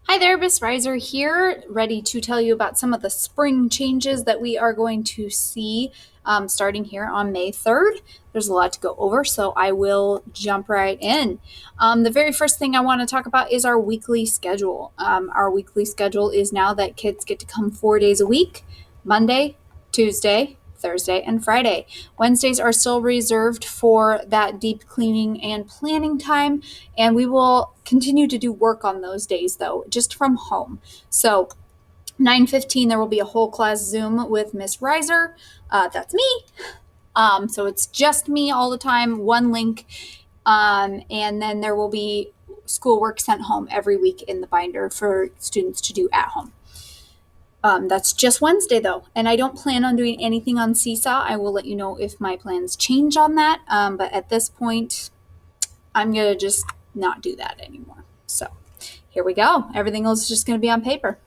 Hi there, Miss Ryser here, ready to tell you about some of the spring changes that we are going to see starting here on May 3rd. There's a lot to go over, so I will jump right in. The very first thing I want to talk about is our weekly schedule. Our weekly schedule is now that kids get to come 4 days a week, Monday, Tuesday, Thursday, and Friday. Wednesdays are still reserved for that deep cleaning and planning time, and we will continue to do work on those days though, just from home. So 9:15 there will be a whole class Zoom with Miss Ryser. That's me. So it's just me all the time, one link, and then there will be schoolwork sent home every week in the binder for students to do at home. That's just Wednesday though, and I don't plan on doing anything on Seesaw. I will let you know if my plans change on that, but at this point, I'm going to just not do that anymore. So here we go. Everything else is just going to be on paper.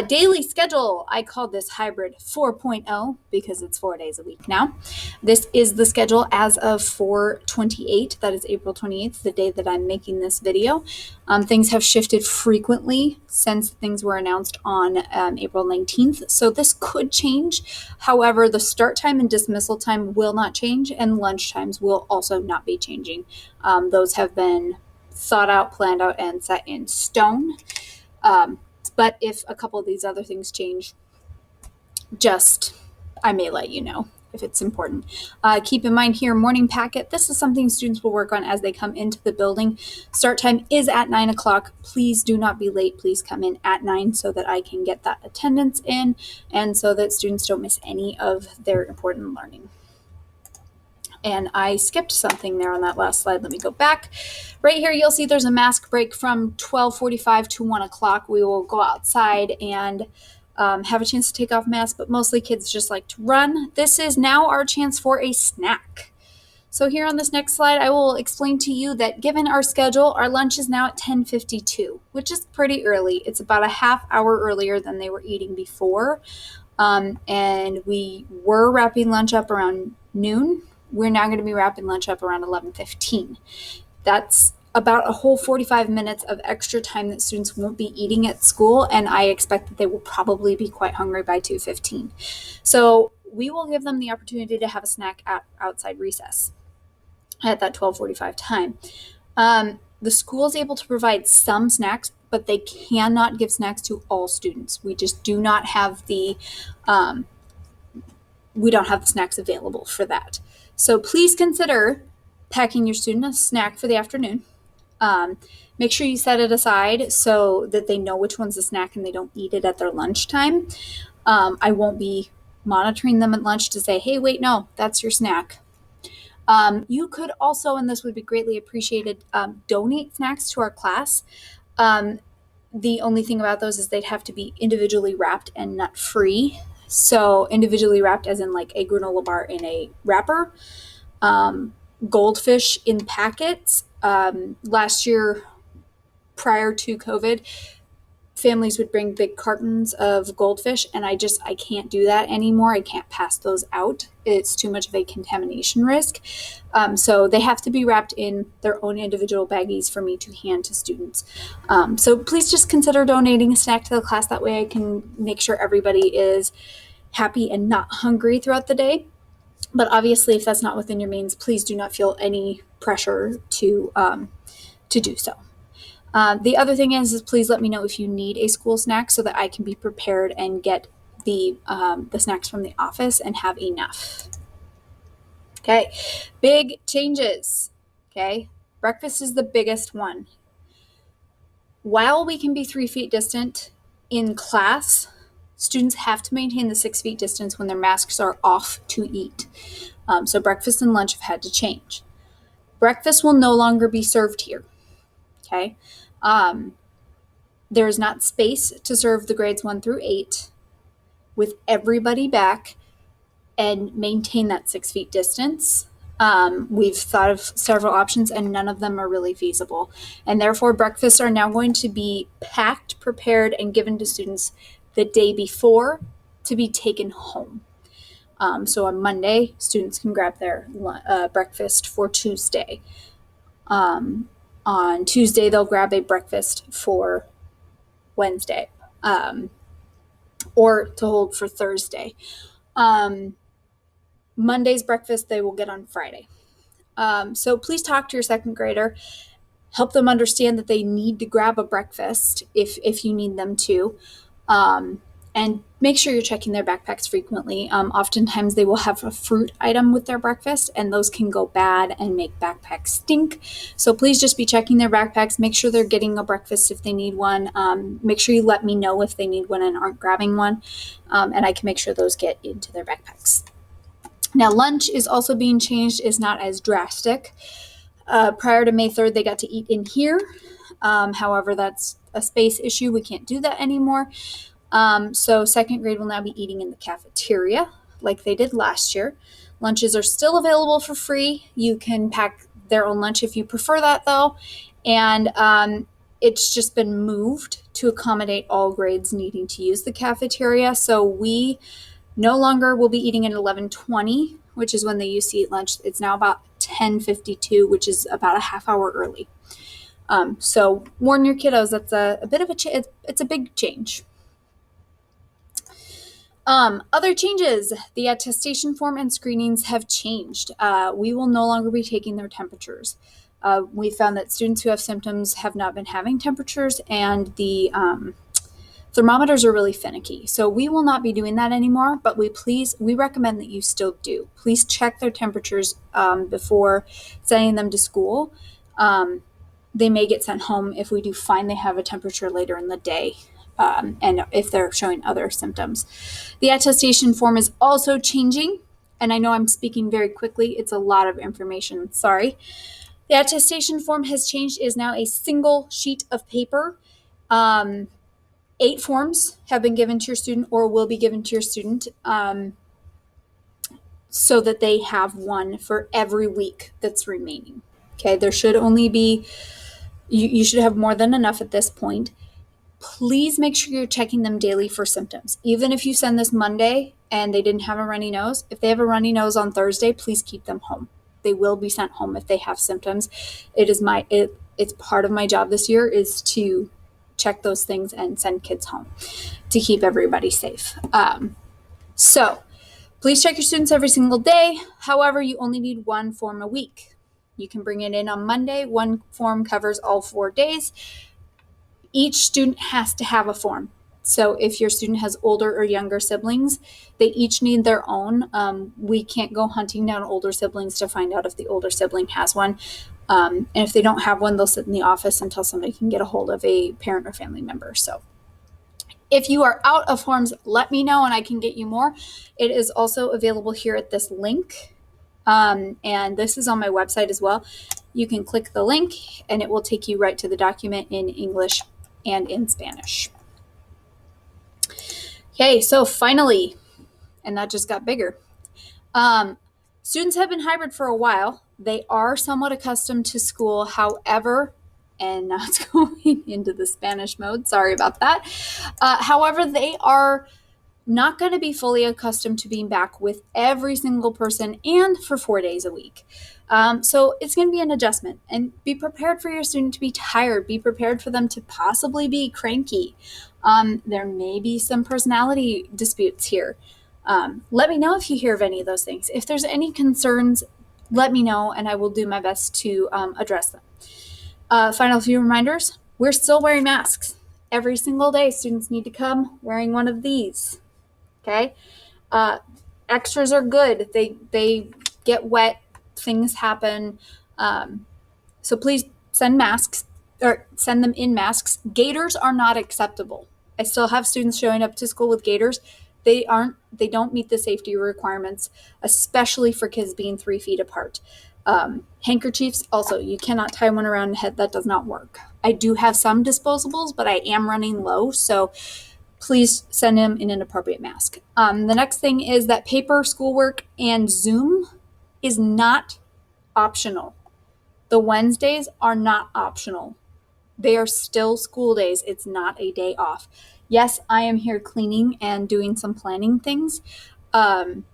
Daily schedule. I called this hybrid 4.0 because it's 4 days a week now. This is the schedule as of 4/28. That is April 28th, the day that I'm making this video. Things have shifted frequently since things were announced on April 19th. So this could change. However, the start time and dismissal time will not change, and lunch times will also not be changing. Those have been thought out, planned out, and set in stone. But if a couple of these other things change, I may let you know if it's important. Keep in mind here, morning packet. This is something students will work on as they come into the building. Start time is at 9 o'clock. Please do not be late. Please come in at 9 so that I can get that attendance in and so that students don't miss any of their important learning. And I skipped something there on that last slide. Let me go back. Right here, you'll see there's a mask break from 12:45 to 1 o'clock. We will go outside and have a chance to take off masks, but mostly kids just like to run. This is now our chance for a snack. So here on this next slide, I will explain to you that given our schedule, our lunch is now at 10:52, which is pretty early. It's about a half hour earlier than they were eating before. And we were wrapping lunch up around noon. We're now going to be wrapping lunch up around 11:15. That's about a whole 45 minutes of extra time that students won't be eating at school, and I expect that they will probably be quite hungry by 2:15. So we will give them the opportunity to have a snack at outside recess at that 12:45 time. The school is able to provide some snacks, but they cannot give snacks to all students. We just do not have we don't have the snacks available for that. So please consider packing your student a snack for the afternoon. Make sure you set it aside so that they know which one's a snack and they don't eat it at their lunchtime. I won't be monitoring them at lunch to say, hey, wait, no, that's your snack. You could also, and this would be greatly appreciated, donate snacks to our class. The only thing about those is they'd have to be individually wrapped and nut-free. So individually wrapped as in like a granola bar in a wrapper. Goldfish in packets. Last year, prior to COVID, families would bring big cartons of goldfish, and I can't do that anymore. I can't pass those out. It's too much of a contamination risk. So they have to be wrapped in their own individual baggies for me to hand to students. So please just consider donating a snack to the class. That way I can make sure everybody is happy and not hungry throughout the day. But obviously, if that's not within your means, please do not feel any pressure to do so. The other thing is please let me know if you need a school snack so that I can be prepared and get the snacks from the office and have enough. Okay, big changes. Okay, breakfast is the biggest one. While we can be 3 feet distant in class, students have to maintain the 6 feet distance when their masks are off to eat. So breakfast and lunch have had to change. Breakfast will no longer be served here. Okay. There is not space to serve the grades 1 through 8 with everybody back and maintain that 6 feet distance. We've thought of several options and none of them are really feasible. And therefore, breakfasts are now going to be packed, prepared, and given to students the day before to be taken home. So on Monday, students can grab their breakfast for Tuesday. On Tuesday, they'll grab a breakfast for Wednesday, or to hold for Thursday. Monday's breakfast they will get on Friday. So please talk to your second grader. Help them understand that they need to grab a breakfast if you need them to. And make sure you're checking their backpacks frequently. Oftentimes they will have a fruit item with their breakfast, and those can go bad and make backpacks stink. So please just be checking their backpacks. Make sure they're getting a breakfast if they need one. Make sure you let me know if they need one and aren't grabbing one, and I can make sure those get into their backpacks. Now, lunch is also being changed. It's not as drastic. Prior to May 3rd, they got to eat in here. However, that's a space issue. We can't do that anymore. So second grade will now be eating in the cafeteria like they did last year. Lunches are still available for free. You can pack their own lunch if you prefer that, though. And it's just been moved to accommodate all grades needing to use the cafeteria. So we no longer will be eating at 11:20, which is when they used to eat lunch. It's now about 10:52, which is about a half hour early. So warn your kiddos. That's a bit of it's a big change. Other changes, the attestation form and screenings have changed. We will no longer be taking their temperatures. We found that students who have symptoms have not been having temperatures, and the thermometers are really finicky. So we will not be doing that anymore, but we recommend that you still do. Please check their temperatures before sending them to school. They may get sent home if we do find they have a temperature later in the day. And if they're showing other symptoms. The attestation form is also changing, and I know I'm speaking very quickly. It's a lot of information. Sorry. The attestation form has changed. It is now a single sheet of paper. 8 forms have been given to your student or will be given to your student so that they have one for every week that's remaining. Okay, there should only be, you should have more than enough at this point. Please make sure you're checking them daily for symptoms. Even if you send this Monday and they didn't have a runny nose, if they have a runny nose on Thursday, please keep them home. They will be sent home if they have symptoms. It's part of my job this year is to check those things and send kids home to keep everybody safe. So please check your students every single day. However, you only need 1 form a week. You can bring it in on Monday. 1 form covers all 4 days. Each student has to have a form. So if your student has older or younger siblings, they each need their own. We can't go hunting down older siblings to find out if the older sibling has one. And if they don't have one, they'll sit in the office until somebody can get a hold of a parent or family member. So if you are out of forms, let me know and I can get you more. It is also available here at this link. And this is on my website as well. You can click the link and it will take you right to the document in English and in Spanish. Okay, so finally, and that just got bigger. Students have been hybrid for a while. They are somewhat accustomed to school. However, and now it's going into the Spanish mode. Sorry about that. However, they are not going to be fully accustomed to being back with every single person and for 4 days a week. So it's going to be an adjustment, and be prepared for your student to be tired. Be prepared for them to possibly be cranky. There may be some personality disputes here. Let me know if you hear of any of those things. If there's any concerns, let me know and I will do my best to address them. Final few reminders. We're still wearing masks. Every single day, students need to come wearing one of these. Okay? Extras are good. They get wet. Things happen. So please send masks or send them in masks. Gaiters are not acceptable. I still have students showing up to school with gaiters. They don't meet the safety requirements, especially for kids being 3 feet apart. Handkerchiefs, also, you cannot tie one around the head. That does not work. I do have some disposables, but I am running low, so please send them in an appropriate mask. The next thing is that paper schoolwork and Zoom is not optional. The Wednesdays are not optional. They are still school days. It's not a day off. Yes, I am here cleaning and doing some planning things, and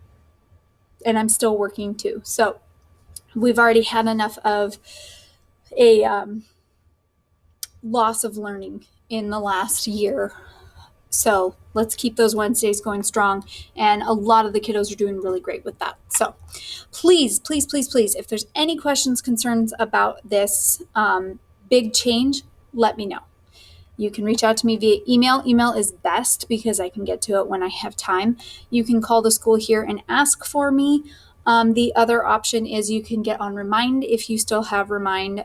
I'm still working too. So we've already had enough of a loss of learning in the last year. So let's keep those Wednesdays going strong. And a lot of the kiddos are doing really great with that. So please, please, please, please, if there's any questions, concerns about this big change, let me know. You can reach out to me via email. Email is best because I can get to it when I have time. You can call the school here and ask for me. The other option is you can get on Remind if you still have Remind.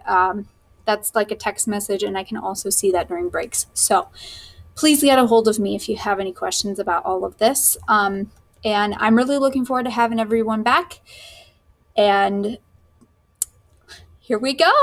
That's like a text message, and I can also see that during breaks. So please get a hold of me if you have any questions about all of this. And I'm really looking forward to having everyone back. And here we go.